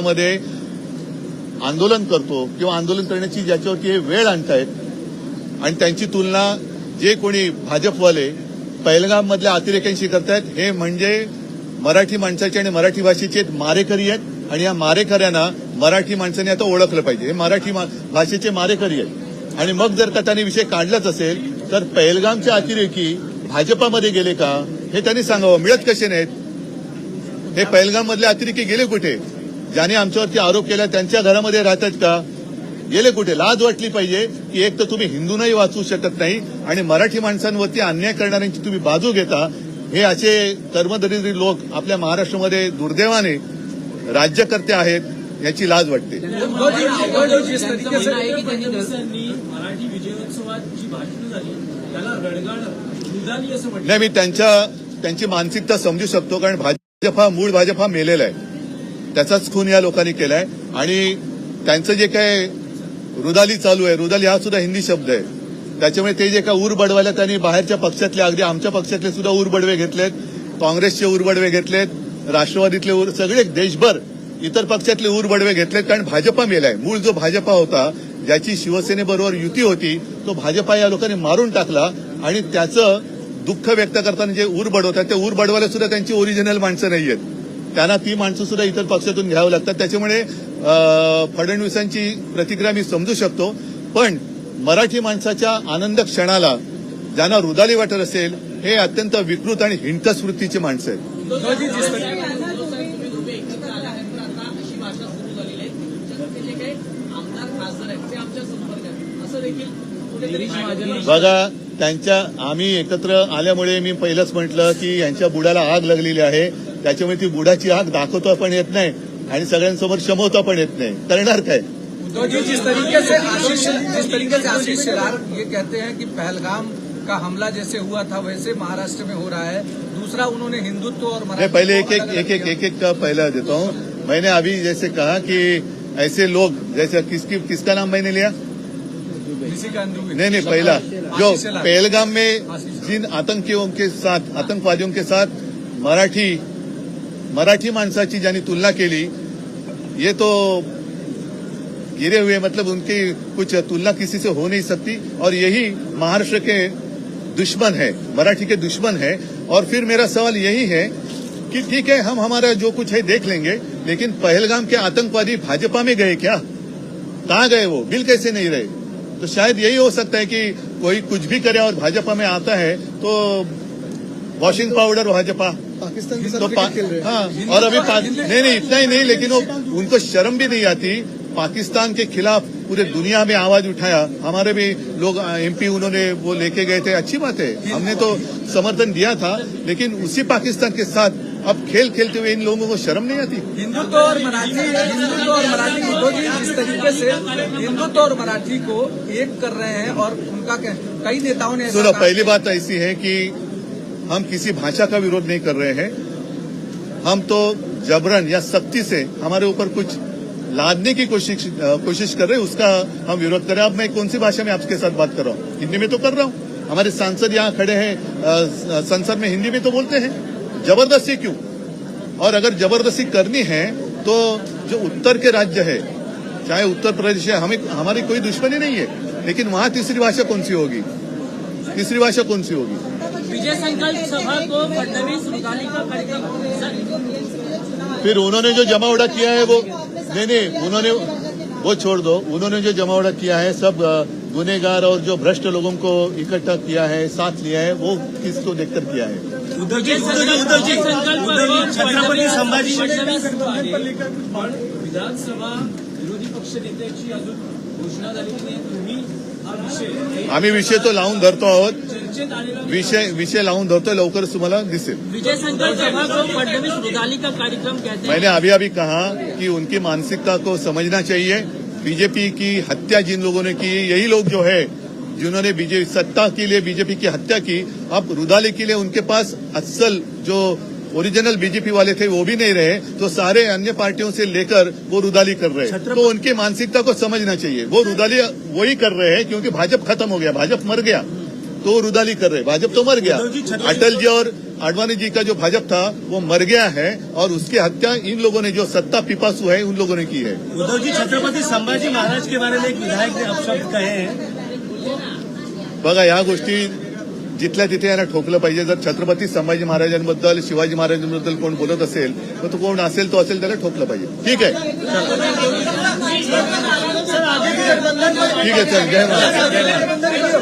महाराष्ट्रामध्ये आंदोलन करतो किंवा आंदोलन करण्याची ज्याच्यावरती हे वेळ आणतायत आणि त्यांची तुलना जे कोणी भाजपवाले पहलगाम मधल्या अतिरेक्यांशी करतायत, हे म्हणजे मराठी माणसाचे आणि मराठी भाषेचे मारेकरी आहेत आणि या मारेकऱ्यांना मराठी माणसाने आता ओळखलं पाहिजे. हे मराठी भाषेचे मारेकरी आहेत. आणि मग जर का त्यांनी विषय काढलाच असेल तर पहलगामचे अतिरेकी भाजपामध्ये गेले का हे त्यांनी सांगावं. मिळत कसे नाहीत हे पहलगाम मधले अतिरेकी? गेले कुठे? ज्याने आमच्यावरती आरोप केला त्यांच्या घरामध्ये राहतात का? गेले कुठे? लाज वाटली पाहिजे की एक तर तुम्ही हिंदूंनाही वाचवू शकत नाही आणि मराठी माणसांवरती अन्याय करणाऱ्यांची तुम्ही बाजू घेता. हे असे कर्मदरिद्री लोक आपल्या महाराष्ट्रामध्ये दुर्दैवाने राज्यकर्ते आहेत, याची लाज वाटते. मराठी विजयोत्सवात जी भाषणं झाली त्याला रडगाणं असं म्हटलं. नाही, मी त्यांची मानसिकता समजू शकतो, कारण मूळ भाजप हा मेलेला आहे. त्याचाच खून या लोकांनी केलाय. आणि त्यांचं जे काय रुदाली चालू आहे, रुदाली हा सुद्धा हिंदी शब्द आहे, त्याच्यामुळे ते जे काय ऊर बडवायला त्यांनी बाहेरच्या पक्षातले, अगदी आमच्या पक्षातले सुद्धा ऊर बडवे घेतलेत, काँग्रेसचे ऊर बडवे घेतलेत, राष्ट्रवादीतले सगळे देशभर इतर पक्षातले ऊर बडवे घेतलेत. कारण भाजपा मेलाय. मूळ जो भाजपा होता, ज्याची शिवसेनेबरोबर युती होती, तो भाजपा या लोकांनी मारून टाकला. आणि त्याचं दुःख व्यक्त करताना जे ऊर बडवतात ते ऊर बडवायला सुद्धा त्यांची ओरिजिनल माणसं नाहीयेत. त्यांना ती माणसं सुद्धा इतर पक्षातून घ्यावं लागतात. त्याच्यामुळे फडणवीसांची प्रतिक्रिया मी समजू शकतो. पण मराठी माणसाच्या आनंद क्षणाला ज्यांना रुदाली वाटत असेल, हे अत्यंत विकृत आणि हिंटस वृत्तीची माणसं आहेत. बघा, आम्ही एकत्र आल्यामुळे मी पहिलंच म्हटलं की यांच्या बुडाला आग लागलेली आहे. त्याच्यामुळे ती बुडाची आग दाखवता पण येत नाही आणि सगळ्यांसमोर शमवता पण येत नाही. करणार काय? जिस तरीके से आशीष शेलार ये कहते हैं कि पहलगाम का हमला जैसे हुआ था वैसे महाराष्ट्र में हो रहा है. दूसरा, उन्होंने हिंदुत्व और मैं पहले एक का पहला देता हूँ. मैंने अभी जैसे कहा कि ऐसे लोग जैसे किसका नाम मैंने लिया? नहीं, पहला जो पहलगाम में जिन आतंकवादियों के साथ मराठी माणसाची ज्यांनी तुलना केली, ये तो गिरे हुए, मतलब उनकी कुछ तुलना किसी से हो नहीं सकती. और यही महाराष्ट्र के दुश्मन है, मराठी के दुश्मन है. और फिर मेरा सवाल यही है कि ठीक है, हम हमारा जो कुछ है देख लेंगे, लेकिन पहलगाम के आतंकवादी भाजपा में गए क्या? कहाँ गए? वो मिल कैसे नहीं रहे? तो शायद यही हो सकता है कि कोई कुछ भी करे और भाजपा में आता है तो वॉशिंग पाउडर भाजपा पाकिस्तान तो हाँ. और अभी नहीं इतना ही नहीं, लेकिन वो उनको शर्म भी नहीं आती. पाकिस्तान के खिलाफ पूरे दुनिया में आवाज उठाया. हमारे भी लोग एमपी उन्होंने वो लेके गए थे, अच्छी बात है, हमने तो समर्थन दिया था. लेकिन उसी पाकिस्तान के साथ अब खेल खेलते हुए इन लोगों को शर्म नहीं आती? हिंदुत्व और मराठी जिस तरीके से हिंदुत्व और मराठी को एक कर रहे हैं और उनका कई नेताओं ने सुनो, पहली बात ऐसी है कि हम किसी भाषा का विरोध नहीं कर रहे हैं. हम तो जबरन या सख्ती से हमारे ऊपर कुछ लादने की कोशिश कर रहे हैं, उसका हम विरोध कर रहे हैं. अब मैं कौन सी भाषा में आपके साथ बात कर रहा हूँ? हिंदी में तो कर रहा हूँ. हमारे सांसद यहाँ खड़े हैं, संसद में हिंदी में तो बोलते हैं. जबरदस्ती क्यों? और अगर जबरदस्ती करनी है तो जो उत्तर के राज्य है, चाहे उत्तर प्रदेश है, हमारी कोई दुश्मनी नहीं है, लेकिन वहाँ तीसरी भाषा कौन सी होगी? तीसरी भाषा कौन सी होगी? विजय संकल्प सभा को फडणवीस रुदाली का कार्यक्रम. फिर उन्होंने जो जमावड़ा किया है वो नहीं, उन्होंने वो छोड़ दो. उन्होंने जो जमावड़ा किया है, सब गुनेगार और जो भ्रष्ट लोगों को इकट्ठा किया है, साथ लिया है, वो किसको देखकर किया है? उद्धवजी छत्रपती संभाजी विधानसभा विरोधी पक्ष नेत्याची अजून घोषणा झाली नाही. तुम्ही हा विषय, आम्ही विषय तो लावून धरतो आहोत. विषय लावून धरतो, लवकरच तुम्हाला दिसेल. विजय संकल्प सभा को फडणवीस रुदाली का कार्यक्रम कहते हैं. मैंने अभी कहा कि उनकी मानसिकता को समझना चाहिए. बीजेपी की हत्या जिन लोगों ने की, यही लोग जो है जिन्होंने सत्ता के लिए बीजेपी की हत्या की, अब रुदाली के लिए उनके पास असल जो ओरिजिनल बीजेपी वाले थे वो भी नहीं रहे, तो सारे अन्य पार्टियों से लेकर वो रुदाली कर रहे हैं. तो उनकी मानसिकता को समझना चाहिए. वो रुदाली वही कर रहे हैं क्योंकि भाजपा खत्म हो गया, भाजपा मर गया, तो वो रुदाली कर रहे. भाजपा तो मर गया. आडवाणी जी का जो भाजपा था वो मर गया है और उसकी हत्या इन लोगों ने, जो सत्ता पिपासु है, उन लोगों ने की है। उद्धव जी, छत्रपति संभाजी महाराज के बारे में एक विधायक ने अपशब्द कहे हैं। बघा, या गोष्टी जिथल्या तिथे यांना ठोकलं पाहिजे. जर छत्रपती संभाजी महाराजांबद्दल, शिवाजी महाराजांबद्दल कोण बोलत असेल तर तो कोण असेल तो असेल त्याला ठोकलं पाहिजे. ठीक आहे, ठीक आहे, चल, जय महाराज.